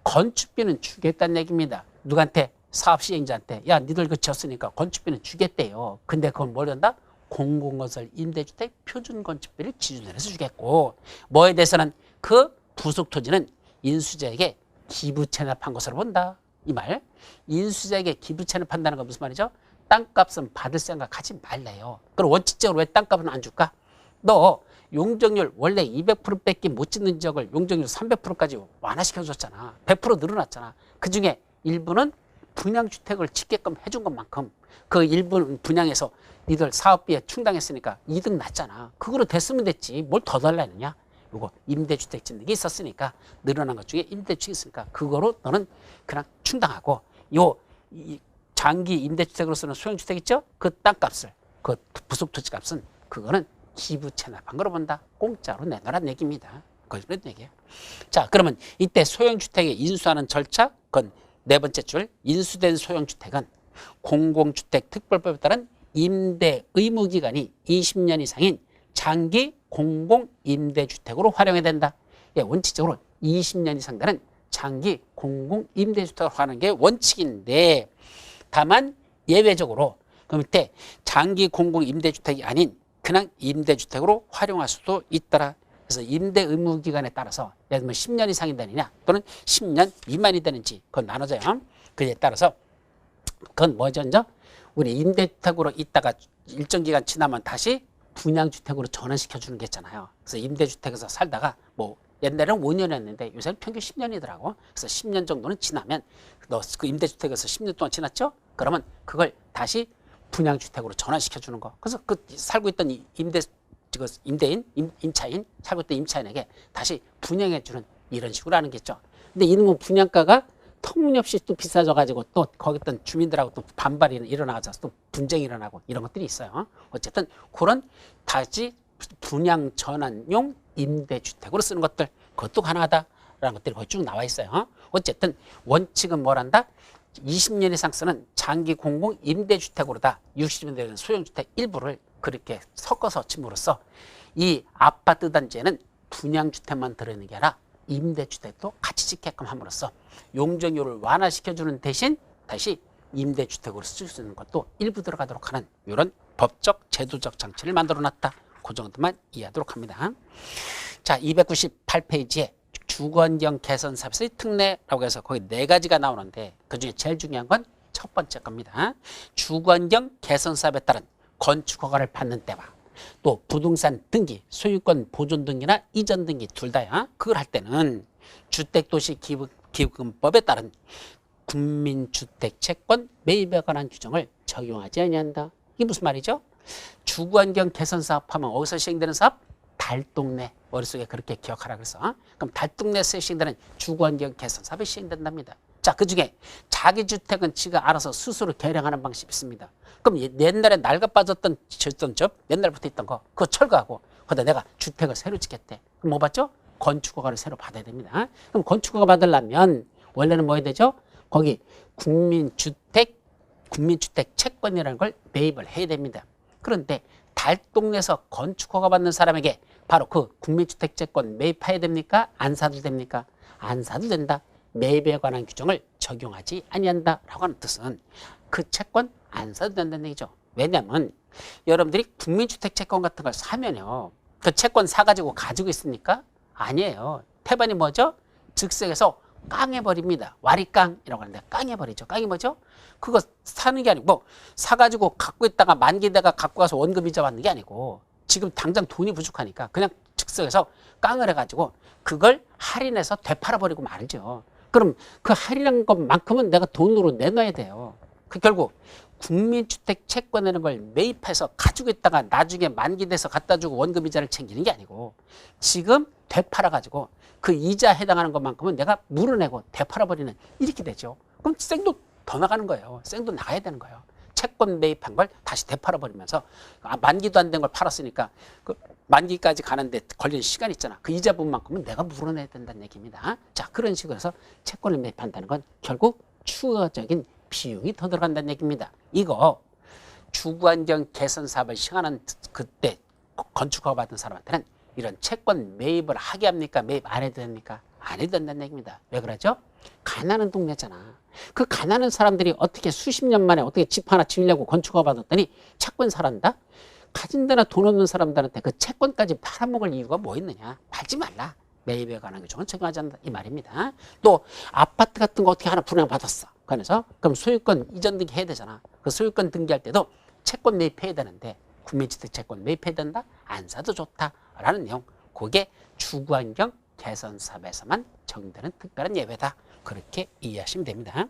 건축비는 주겠다는 얘기입니다. 누구한테? 사업시행자한테. 야, 니들 그 지었으니까 건축비는 주겠대요. 근데 그건 뭘 한다? 공공건설 임대주택 표준건축비를 기준으로 해서 주겠고, 뭐에 대해서는 그 부속토지는 인수자에게 기부 체납한 것으로 본다. 이 말. 인수자에게 기부 체납한다는 건 무슨 말이죠? 땅값은 받을 생각하지 말래요. 그럼 원칙적으로 왜 땅값은 안 줄까? 너 용적률 원래 200%밖에 못 짓는 지역을 용적률 300%까지 완화시켜줬잖아. 100% 늘어났잖아. 그중에 일부는 분양주택을 짓게끔 해준 것만큼 그 일부 분양에서 니들 사업비에 충당했으니까 이득 났잖아. 그거로 됐으면 됐지. 뭘 더 달라느냐? 요거 임대주택 짓는 게 있었으니까 늘어난 것 중에 임대주택이 있으니까 그거로 너는 그냥 충당하고 이 장기 임대주택으로 쓰는 소형주택 있죠? 그 땅값을 그 부속토지 값은 그거는 기부 체납한 거로 본다. 공짜로 내놓으란 얘기입니다. 그런 얘기예요. 자, 그러면 이때 소형주택에 인수하는 절차, 그건 네 번째 줄, 인수된 소형주택은 공공주택 특별법에 따른 임대 의무 기간이 20년 이상인 장기 공공임대주택으로 활용해야 된다. 예, 원칙적으로 20년 이상 되는 장기 공공임대주택으로 하는 게 원칙인데, 다만 예외적으로 그 밑에 장기 공공임대주택이 아닌 그냥 임대주택으로 활용할 수도 있더라. 그래서 임대 의무 기간에 따라서 예를 들면 10년 이상이 되느냐 또는 10년 미만이 되는지 그건 나눠져요. 그에 따라서 그건 뭐죠? 우리 임대주택으로 있다가 일정 기간 지나면 다시 분양주택으로 전환시켜주는 게 있잖아요. 그래서 임대주택에서 살다가 뭐 옛날에는 5년이었는데 요새는 평균 10년이더라고. 그래서 10년 정도는 지나면 너 그 임대주택에서 10년 동안 지났죠? 그러면 그걸 다시 분양주택으로 전환시켜주는 거. 그래서 그 살고 있던 임대인, 임차인, 살고 있던 임차인에게 다시 분양해주는 이런 식으로 하는 게 있죠. 근데 이런 건 분양가가 터무니없이 또 비싸져가지고 또 거기 있던 주민들하고 또 반발이 일어나서 또 분쟁이 일어나고 이런 것들이 있어요. 어쨌든 그런 다시 분양 전환용 임대주택으로 쓰는 것들 그것도 가능하다라는 것들이 거기 쭉 나와 있어요. 어쨌든 원칙은 뭐란다? 20년 이상 쓰는 장기 공공 임대주택으로다 60년 되는 소형주택 일부를 그렇게 섞어서 침으로써 이 아파트 단지에는 분양주택만 들어있는 게 아니라 임대주택도 같이 짓게끔 함으로써 용적률을 완화시켜주는 대신 다시 임대주택으로 쓸 수 있는 것도 일부 들어가도록 하는 이런 법적 제도적 장치를 만들어놨다. 그 정도만 이해하도록 합니다. 자, 298페이지에 주거환경 개선 사업의 특례라고 해서 거기 4가지가 나오는데 그중에 제일 중요한 건 첫 번째 겁니다. 주거환경 개선 사업에 따른 건축 허가를 받는 때와 또 부동산 등기, 소유권 보존 등기나 이전 등기 둘 다야. 그걸 할 때는 주택도시기금법에 따른 국민주택채권 매입에 관한 규정을 적용하지 아니한다. 이게 무슨 말이죠? 주거환경 개선 사업하면 어디서 시행되는 사업? 달동네. 머릿속에 그렇게 기억하라 그래서. 그럼 달동네에서 시행되는 주거환경 개선 사업이 시행된답니다. 자, 그중에 자기주택은 지가 알아서 스스로 개량하는 방식이 있습니다. 그럼 옛날에 낡아 빠졌던 옛날부터 있던 거 그거 철거하고 거기다 내가 주택을 새로 짓겠대. 그럼 뭐 받죠? 건축허가를 새로 받아야 됩니다. 그럼 건축허가 받으려면 원래는 뭐 해야 되죠? 거기 국민주택 채권이라는 걸 매입을 해야 됩니다. 그런데 달동네에서 건축허가 받는 사람에게 바로 그 국민주택채권 매입해야 됩니까? 안 사도 됩니까? 안 사도 된다. 매입에 관한 규정을 적용하지 아니한다라고 하는 뜻은 그 채권 안 사도 된다는 얘기죠. 왜냐하면 여러분들이 국민주택채권 같은 걸 사면요. 그 채권 사가지고 가지고 있습니까? 아니에요. 태반이 뭐죠? 즉석에서 깡해버립니다. 와리깡이라고 하는데 깡해버리죠. 깡이 뭐죠? 그거 사는 게 아니고 뭐 사가지고 갖고 있다가 만기다가 갖고 가서 원금이자 받는 게 아니고 지금 당장 돈이 부족하니까 그냥 즉석에서 깡을 해가지고 그걸 할인해서 되팔아버리고 말죠. 그럼 그 할인한 것만큼은 내가 돈으로 내놔야 돼요. 그 결국 국민주택 채권이라는 걸 매입해서 가지고 있다가 나중에 만기돼서 갖다 주고 원금이자를 챙기는 게 아니고 지금 되팔아가지고 그 이자 해당하는 것만큼은 내가 물어내고 되팔아버리는 이렇게 되죠. 그럼 생도 더 나가는 거예요. 생도 나가야 되는 거예요. 채권 매입한 걸 다시 되팔아버리면서 만기도 안 된 걸 팔았으니까 그 만기까지 가는데 걸리는 시간이 있잖아. 그 이자 부분만큼은 내가 물어내야 된다는 얘기입니다. 자, 그런 식으로 해서 채권을 매입한다는 건 결국 추가적인 비용이 더 들어간다는 얘기입니다. 이거 주거환경 개선 사업을 시행하는 그때 건축허가 받은 사람한테는 이런 채권 매입을 하게 합니까? 매입 안 해도 됩니까? 안 해도 된다는 얘기입니다. 왜 그러죠? 가난한 동네잖아. 그 가난한 사람들이 어떻게 수십 년 만에 어떻게 집 하나 지으려고 건축허가 받았더니 채권 사란다? 가진 데나 돈 없는 사람들한테 그 채권까지 팔아먹을 이유가 뭐 있느냐? 팔지 말라. 매입에 관한 규정은 적용하지 않는다. 이 말입니다. 또 아파트 같은 거 어떻게 하나 분양받았어. 그래서 그럼 소유권 이전 등기 해야 되잖아. 그 소유권 등기할 때도 채권 매입해야 되는데 국민주택 채권 매입해야 된다? 안 사도 좋다라는 내용. 그게 주거환경 개선 사업에서만 적용되는 특별한 예외다. 그렇게 이해하시면 됩니다.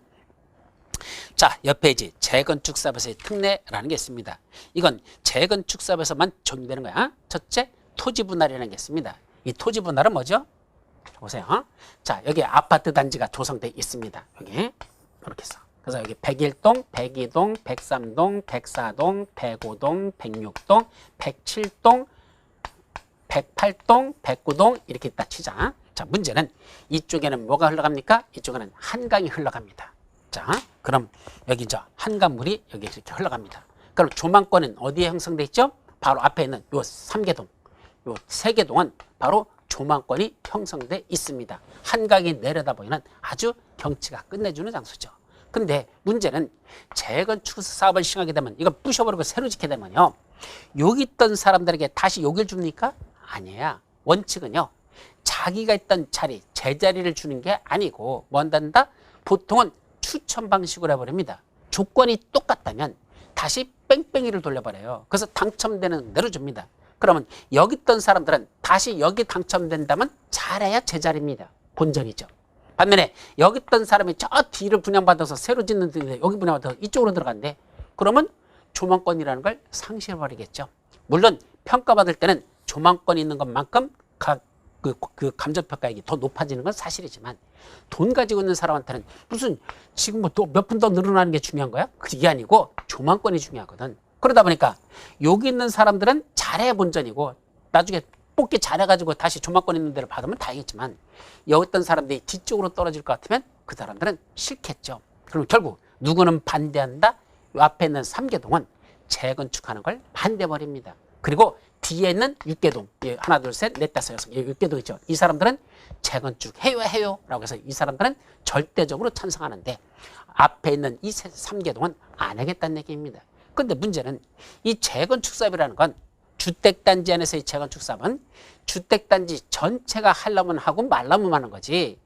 자, 옆 페이지 재건축 사업에서의 특례라는 게 있습니다. 이건 재건축 사업에서만 적용되는 거야. 첫째, 토지 분할이라는 게 있습니다. 이 토지 분할은 뭐죠? 보세요. 자, 여기 아파트 단지가 조성되어 있습니다. 여기 이렇게 해서. 그래서 여기 101동, 102동, 103동, 104동, 105동, 106동, 107동, 108동, 109동 이렇게 딱 치자. 자, 문제는 이쪽에는 뭐가 흘러갑니까? 이쪽에는 한강이 흘러갑니다. 자, 그럼 여기 저 한강물이 여기 이렇게 흘러갑니다. 그럼 조망권은 어디에 형성돼 있죠? 바로 앞에 있는 요 3개동, 요 3개동은 바로 조망권이 형성돼 있습니다. 한강이 내려다 보이는 아주 경치가 끝내주는 장소죠. 근데 문제는 재건축 사업을 시행하게 되면 이거 부셔버리고 새로 짓게 되면요. 여기 있던 사람들에게 다시 여길 줍니까? 아니야. 원칙은요. 자기가 있던 자리, 제자리를 주는 게 아니고 뭐 한단다? 보통은 추천 방식으로 해버립니다. 조건이 똑같다면 다시 뺑뺑이를 돌려버려요. 그래서 당첨되는 대로 줍니다. 그러면 여기 있던 사람들은 다시 여기 당첨된다면 잘해야 제자리입니다. 본전이죠. 반면에 여기 있던 사람이 저 뒤를 분양받아서 새로 짓는데 여기 분양받아서 이쪽으로 들어간대. 그러면 조망권이라는 걸 상실해버리겠죠. 물론 평가받을 때는 조망권이 있는 것만큼 그 감정평가액이 더 높아지는 건 사실이지만 돈 가지고 있는 사람한테는 무슨 지금 뭐 몇 푼 더 늘어나는 게 중요한 거야? 그게 아니고 조망권이 중요하거든. 그러다 보니까 여기 있는 사람들은 잘해 본전이고 나중에 뽑기 잘해가지고 다시 조망권 있는 데를 받으면 다행이지만 여기 있던 사람들이 뒤쪽으로 떨어질 것 같으면 그 사람들은 싫겠죠. 그럼 결국 누구는 반대한다? 이 앞에 있는 3개동은 재건축하는 걸 반대버립니다. 그리고 뒤에 있는 6개동, 하나, 둘, 셋, 넷, 다섯, 여섯, 6개동 있죠. 이 사람들은 재건축 해요 라고 해서 이 사람들은 절대적으로 찬성하는데 앞에 있는 이 3개동은 안 하겠다는 얘기입니다. 근데 문제는 이 재건축 사업이라는 건 주택단지 안에서의 재건축 사업은 주택단지 전체가 하려면 하고 말라면 하는 거지.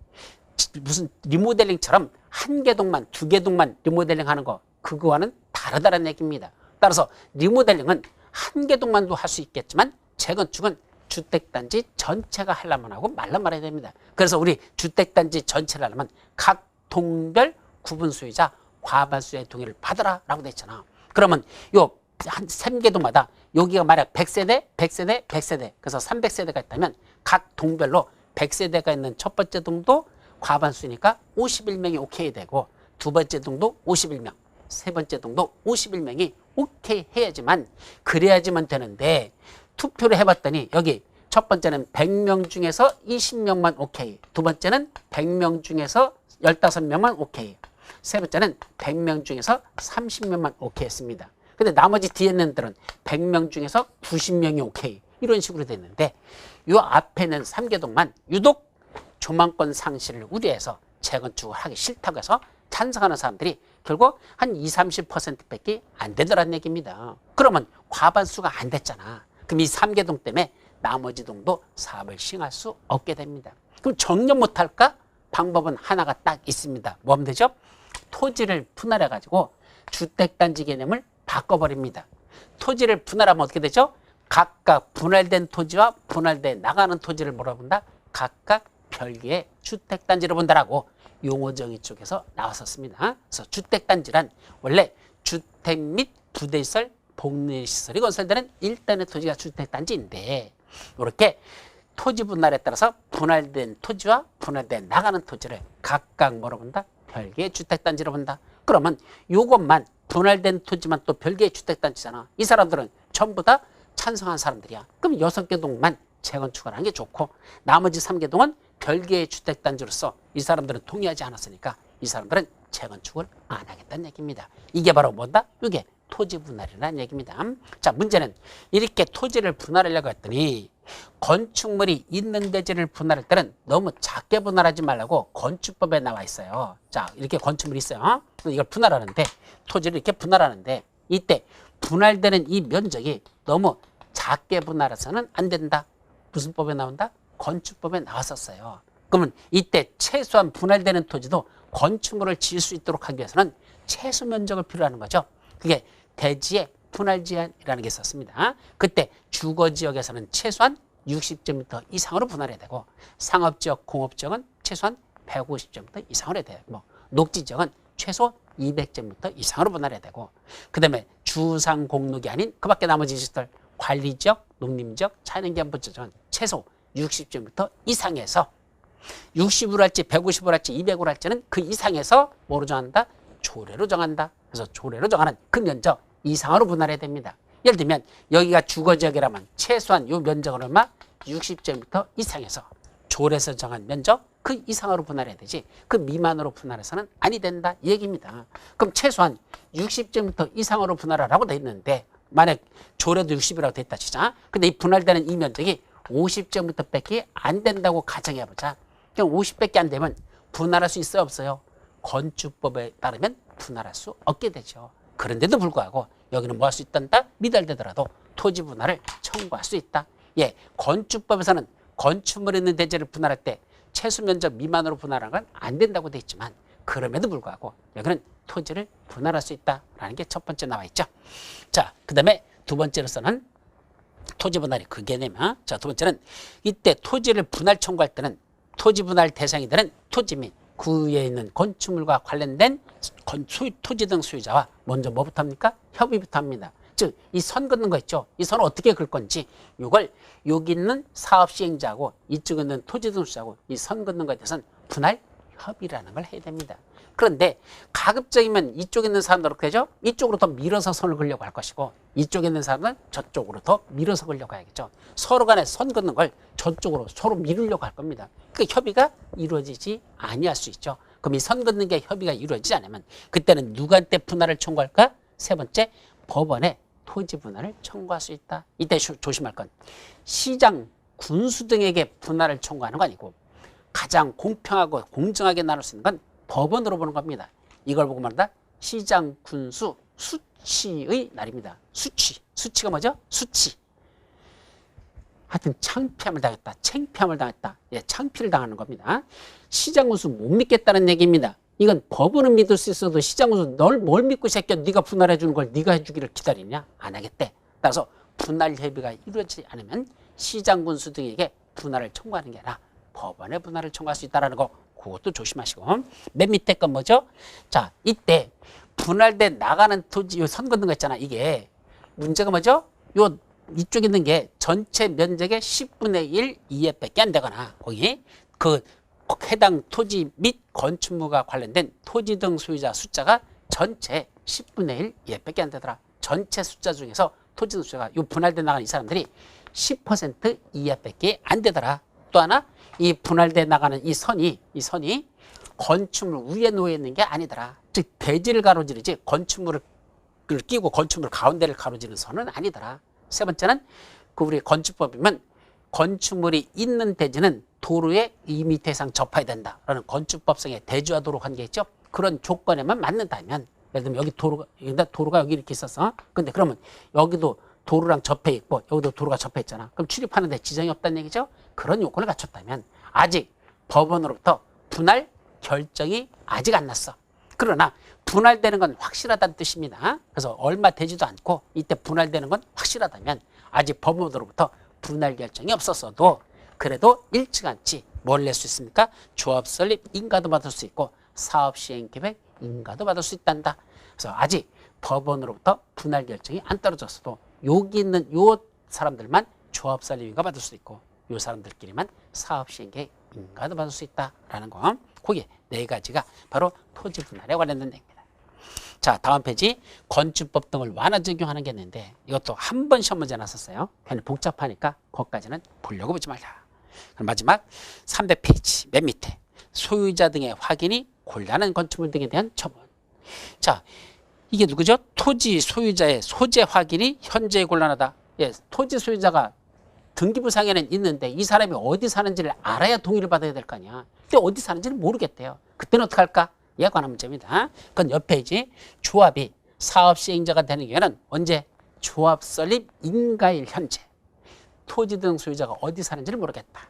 무슨 리모델링처럼 한 개동만, 2개동만 리모델링 하는 거 그거와는 다르다는 얘기입니다. 따라서 리모델링은 한 개동만도 할 수 있겠지만 재건축은 주택단지 전체가 하려면 하고 말라면 해야 됩니다. 그래서 우리 주택단지 전체를 하려면 각 동별 구분 수요자 과반수의 동의를 받아라 라고 돼 있잖아. 그러면 요 한 3개동마다 여기가 만약 100세대, 100세대, 100세대 그래서 300세대가 있다면 각 동별로 100세대가 있는 첫 번째 동도 과반수니까 51명이 오케이 되고 두 번째 동도 51명, 세 번째 동도 51명이 오케이 해야지만 그래야지만 되는데 투표를 해봤더니 여기 첫 번째는 100명 중에서 20명만 오케이, 두 번째는 100명 중에서 15명만 오케이, 세 번째는 100명 중에서 30명만 오케이 했습니다. 근데 나머지 뒤에 있는 들은 100명 중에서 90명이 오케이 이런 식으로 됐는데 이 앞에는 3개동만 유독 조망권 상실을 우려해서 재건축을 하기 싫다고 해서 찬성하는 사람들이 결국 한 20-30%밖에 안 되더라는 얘기입니다. 그러면 과반수가 안 됐잖아. 그럼 이 3개동 때문에 나머지 동도 사업을 시행할 수 없게 됩니다. 그럼 정년 못할까? 방법은 하나가 딱 있습니다. 뭐 하면 되죠? 토지를 분할해가지고 주택단지 개념을 바꿔버립니다. 토지를 분할하면 어떻게 되죠? 각각 분할된 토지와 분할돼 나가는 토지를 뭐라 본다? 각각 별개의 주택단지로 본다라고 용어정의 쪽에서 나왔었습니다. 그래서 주택단지란 원래 주택 및 부대시설, 복리시설이 건설되는 일단의 토지가 주택단지인데 이렇게 토지 분할에 따라서 분할된 토지와 분할돼 나가는 토지를 각각 뭐로 본다? 별개의 주택단지로 본다. 그러면 요것만 분할된 토지만 또 별개의 주택단지잖아. 이 사람들은 전부 다 찬성한 사람들이야. 그럼 6개 동만 재건축을 하는 게 좋고 나머지 3개 동은 별개의 주택단지로서 이 사람들은 동의하지 않았으니까 이 사람들은 재건축을 안 하겠다는 얘기입니다. 이게 바로 뭐다? 이게 토지 분할이라는 얘기입니다. 자, 문제는 이렇게 토지를 분할하려고 했더니 건축물이 있는 대지를 분할할 때는 너무 작게 분할하지 말라고 건축법에 나와 있어요. 자, 이렇게 건축물이 있어요. 이걸 분할하는데 토지를 이렇게 분할하는데 이때 분할되는 이 면적이 너무 작게 분할해서는 안 된다. 무슨 법에 나온다? 건축법에 나왔었어요. 그러면 이때 최소한 분할되는 토지도 건축물을 지을 수 있도록 하기 위해서는 최소 면적을 필요로 하는 거죠. 그게 대지의 분할 제한이라는 게 있었습니다. 그때 주거지역에서는 최소한 60제곱미터 이상으로 분할해야 되고 상업지역, 공업지역은 최소한 150제곱미터 이상으로 해야 되고 녹지지역은 최소 200제곱미터 이상으로 분할해야 되고 그 다음에 주상 공록이 아닌 그 밖에 나머지 지역들 관리지역, 농림지역, 자연환경보호지역은 최소 60제곱미터 이상에서 60으로 할지 150으로 할지 200으로 할지는 그 이상에서 뭐로 정한다? 조례로 정한다. 그래서 조례로 정하는 그 면적 이상으로 분할해야 됩니다. 예를 들면 여기가 주거지역이라면 최소한 이 면적은 얼마? 60제곱미터 이상에서 조례에서 정한 면적 그 이상으로 분할해야 되지 그 미만으로 분할해서는 아니 된다 이 얘기입니다. 그럼 최소한 60제곱미터 이상으로 분할하라고 돼 있는데 만약 조례도 60이라고 돼 있다 치자. 근데 이 분할되는 이 면적이 50제곱미터 밖에 안 된다고 가정해보자. 그럼 50밖에 안 되면 분할할 수 있어요 없어요? 건축법에 따르면 분할할 수 없게 되죠. 그런데도 불구하고 여기는 뭐 할 수 있단다? 미달되더라도 토지 분할을 청구할 수 있다. 예, 건축법에서는 건축물 있는 대지를 분할할 때 최소 면적 미만으로 분할하는 건 안 된다고 돼 있지만 그럼에도 불구하고 여기는 토지를 분할할 수 있다라는 게 첫 번째 나와 있죠. 자, 그 다음에 두 번째로서는 토지 분할이 그 개념이야. 자, 두 번째는 이때 토지를 분할 청구할 때는 토지 분할 대상이 되는 토지 및 그 위에 있는 건축물과 관련된 토지 등 소유자와 먼저 뭐부터 합니까? 협의부터 합니다. 즉, 이 선 긋는 거 있죠? 이 선을 어떻게 긋을 건지 이걸 여기 있는 사업 시행자하고 이쪽에 있는 토지 등 소유자하고 이 선 긋는 거에 대해서는 분할 협의라는 걸 해야 됩니다. 그런데 가급적이면 이쪽에 있는 사람들 어떻게 하죠? 이쪽으로 더 밀어서 선을 그으려고 할 것이고 이쪽에 있는 사람은 저쪽으로 더 밀어서 그으려고 해야겠죠. 서로 간에 선 긋는 걸 저쪽으로 서로 미루려고 할 겁니다. 그 협의가 이루어지지 아니할 수 있죠. 그럼 이 선 긋는 게 협의가 이루어지지 않으면 그때는 누구한테 분할을 청구할까? 세 번째, 법원에 토지 분할을 청구할 수 있다. 이때 조심할 건 시장, 군수 등에게 분할을 청구하는 거 아니고 가장 공평하고 공정하게 나눌 수 있는 건 법원으로 보는 겁니다. 이걸 보고 말한다. 시장, 군수, 수치의 날입니다. 수치가 뭐죠? 수치. 하여튼 창피함을 당했다. 창피함을 당했다. 예, 창피를 당하는 겁니다. 시장, 군수 못 믿겠다는 얘기입니다. 이건 법원은 믿을 수 있어도 시장, 군수 널 뭘 믿고 새끼야 네가 분할해 주는 걸 네가 해주기를 기다리냐? 안 하겠대. 따라서 분할 협의가 이루어지지 않으면 시장, 군수 등에게 분할을 청구하는 게 아니라 법원에 분할을 청구할 수 있다는 거 그것도 조심하시고 맨 밑에 건 뭐죠? 자, 이때 분할돼 나가는 토지 요 선 긋는 거 있잖아. 이게 문제가 뭐죠? 요 이쪽에 있는 게 전체 면적의 10분의 1 이하밖에 안 되거나 거기 그 해당 토지 및 건축물과 관련된 토지 등 소유자 숫자가 전체 10분의 1 이하밖에 안 되더라. 전체 숫자 중에서 토지 등 소유자가 요 분할돼 나가는 이 사람들이 10% 이하밖에 안 되더라. 또 하나 이 분할돼 나가는 이 선이 건축물 위에 놓여 있는 게 아니더라. 즉 대지를 가로지르지 건축물을 끼고 건축물 가운데를 가로지르는 선은 아니더라. 세 번째는 그 우리 건축법이면 건축물이 있는 대지는 도로에 2m 이상 접해야 된다라는 건축법상의 대지와 도로 관계 있죠. 그런 조건에만 맞는다면 예를 들면 여기 도로가 여기 이렇게 있었어. 근데 그러면 여기도 도로랑 접해 있고 여기도 도로가 접해 있잖아. 그럼 출입하는데 지장이 없다는 얘기죠. 그런 요건을 갖췄다면 아직 법원으로부터 분할 결정이 아직 안 났어. 그러나 분할되는 건 확실하다는 뜻입니다. 그래서 얼마 되지도 않고 이때 분할되는 건 확실하다면 아직 법원으로부터 분할 결정이 없었어도 그래도 일찌감치 뭘 낼 수 있습니까? 조합 설립 인가도 받을 수 있고 사업 시행 계획 인가도 받을 수 있단다. 그래서 아직 법원으로부터 분할 결정이 안 떨어졌어도 여기 있는 요 사람들만 조합 설립 인가 받을 수 있고 요 사람들끼리만 사업 시행 계획 인가도 받을 수 있다라는 거. 그게 네 가지가 바로 토지 분할에 관련된 얘기입니다. 자, 다음 페이지 건축법 등을 완화 적용하는 게 있는데 이것도 한 번 시험 문제 나왔었어요. 괜히 복잡하니까 거기까지는 보려고 보지 말자. 그럼 마지막 300페이지 맨 밑에 소유자 등의 확인이 곤란한 건축물 등에 대한 처분. 자, 이게 누구죠? 토지 소유자의 소재 확인이 현재에 곤란하다. 예, 토지 소유자가 등기부상에는 있는데 이 사람이 어디 사는지를 알아야 동의를 받아야 될 거 아니야. 근데 어디 사는지를 모르겠대요. 그때는 어떻게 할까? 이에 관한 문제입니다. 그건 옆 페이지 조합이 사업 시행자가 되는 경우에는 언제? 조합 설립 인가일 현재. 토지 등 소유자가 어디 사는지를 모르겠다.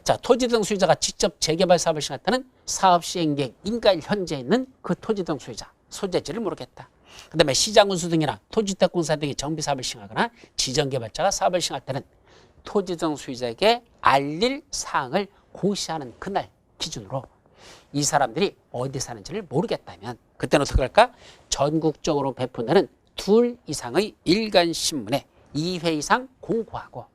자, 토지 등 소유자가 직접 재개발 사업을 시행할 때는 사업 시행계획 인가일 현재에 있는 그 토지 등 소유자 소재지를 모르겠다. 그 다음에 시장군수 등이나 토지주택공사 등이 정비사업을 시행하거나 지정개발자가 사업을 시행할 때는 토지 등 소유자에게 알릴 사항을 공시하는 그날 기준으로 이 사람들이 어디 사는지를 모르겠다면 그때는 어떻게 할까? 전국적으로 배포되는 2 이상의 일간신문에 2회 이상 공고하고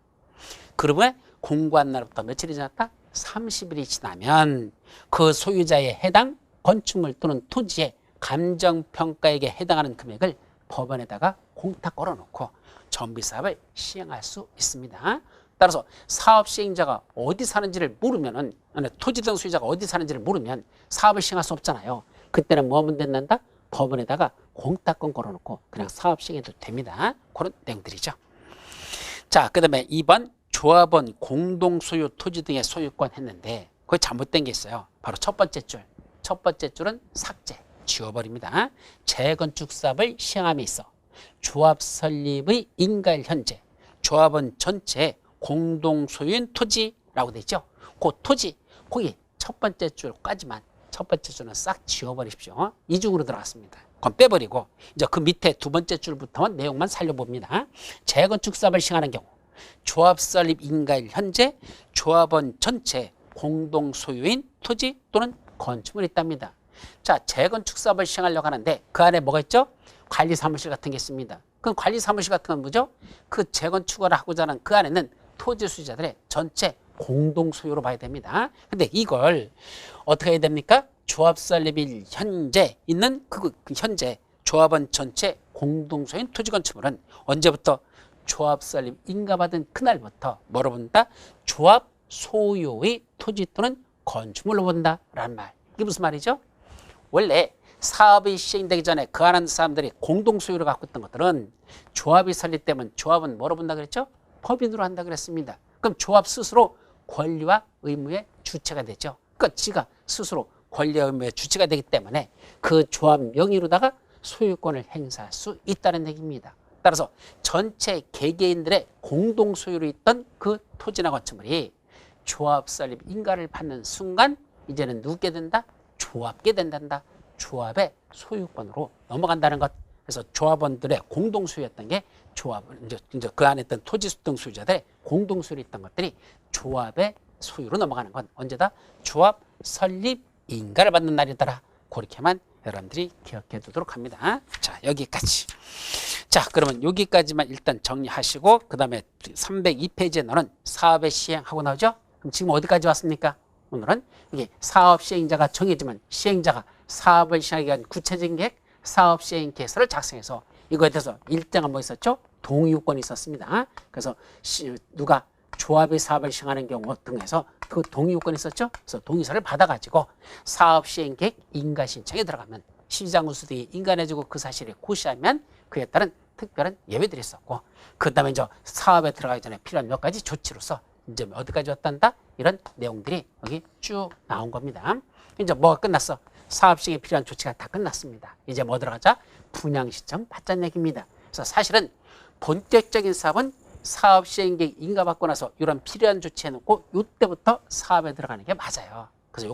그러면 공고한 날부터 며칠이 지났다? 30일이 지나면 그 소유자의 해당 건축물 또는 토지의 감정평가액에 해당하는 금액을 법원에다가 공탁 걸어놓고 정비사업을 시행할 수 있습니다. 따라서 사업 시행자가 어디 사는지를 모르면은 토지 등 소유자가 어디 사는지를 모르면 사업을 시행할 수 없잖아요. 그때는 뭐 하면 된다? 법원에다가 공탁권 걸어놓고 그냥 사업 시행해도 됩니다. 그런 내용들이죠. 자, 그 다음에 2번 조합원 공동소유 토지 등의 소유권 했는데 그게 잘못된 게 있어요. 바로 첫 번째 줄. 첫 번째 줄은 삭제, 지워버립니다. 재건축 사업을 시행함에 있어 조합 설립의 인가일 현재 조합원 전체의 공동소유인 토지라고 돼 있죠. 그 토지, 거기 첫 번째 줄까지만 첫 번째 줄은 싹 지워버리십시오. 이중으로 들어갔습니다. 그건 빼버리고 이제 그 밑에 두 번째 줄부터만 내용만 살려봅니다. 재건축 사업을 시행하는 경우 조합 설립 인가일 현재 조합원 전체 공동소유인 토지 또는 건축물이 있답니다. 자, 재건축 사업을 시행하려고 하는데 그 안에 뭐가 있죠? 관리사무실 같은 게 있습니다. 그럼 관리사무실 같은 건 뭐죠? 그 재건축을 하고자 하는 그 안에는 토지 소유자들의 전체 공동소유로 봐야 됩니다. 근데 이걸 어떻게 해야 됩니까? 조합 설립일 현재 있는 그 현재 조합원 전체 공동소유인 토지 건축물은 언제부터? 조합 설립 인가받은 그날부터 뭐로 본다? 조합 소유의 토지 또는 건축물로 본다라는 말. 이게 무슨 말이죠? 원래 사업이 시행되기 전에 그 안에 사람들이 공동소유를 갖고 있던 것들은 조합이 설립되면 조합은 뭐로 본다 그랬죠? 법인으로 한다 그랬습니다. 그럼 조합 스스로 권리와 의무의 주체가 되죠. 그러니까 지가 스스로 권리와 의무의 주체가 되기 때문에 그 조합 명의로다가 소유권을 행사할 수 있다는 얘기입니다. 따라서 전체 개개인들의 공동소유로 있던 그 토지나 건축물이 조합 설립 인가를 받는 순간 이제는 누게 된다? 조합게 된단다. 조합의 소유권으로 넘어간다는 것. 그래서 조합원들의 공동소유였던 게 조합을 이제 그 안에 있던 토지 등 소유자들의 공동소유로 있던 것들이 조합의 소유로 넘어가는 건 언제다? 조합 설립 인가를 받는 날이더라. 그렇게만 여러분들이 기억해 두도록 합니다. 자, 여기까지. 자, 그러면 여기까지만 일단 정리하시고 그 다음에 302페이지에 나오는 사업의 시행하고 나오죠? 그럼 지금 어디까지 왔습니까? 오늘은 이게 사업 시행자가 정해지면 시행자가 사업을 시행하기 위한 구체적인 계획, 사업 시행 계획서를 작성해서 이거에 대해서 일정한 뭐 있었죠? 동의요건이 있었습니다. 그래서 누가 조합의 사업을 시행하는 경우 등에서 그 동의요건이 있었죠? 그래서 동의서를 받아가지고 사업 시행 계획 인가 신청에 들어가면 시장군수 등이 인가해주고 그 사실을 고시하면 그에 따른 특별한 예외들이 있었고 그 다음에 이제 사업에 들어가기 전에 필요한 몇 가지 조치로서 이제 어디까지 왔단다? 이런 내용들이 여기 쭉 나온 겁니다. 이제 뭐가 끝났어? 사업 시행에 필요한 조치가 다 끝났습니다. 이제 뭐 들어가자? 분양 신청 받자는 얘기입니다. 그래서 사실은 본격적인 사업은 사업 시행계획 인가받고 나서 이런 필요한 조치 해놓고 이때부터 사업에 들어가는 게 맞아요. 그래서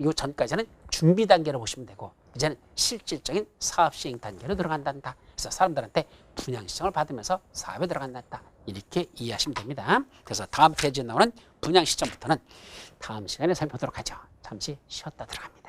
요 전까지는 준비 단계로 보시면 되고 이제는 실질적인 사업 시행 단계로 들어간단다. 그래서 사람들한테 분양 신청을 받으면서 사업에 들어간단다. 이렇게 이해하시면 됩니다. 그래서 다음 페이지에 나오는 분양 시점부터는 다음 시간에 살펴보도록 하죠. 잠시 쉬었다 들어갑니다.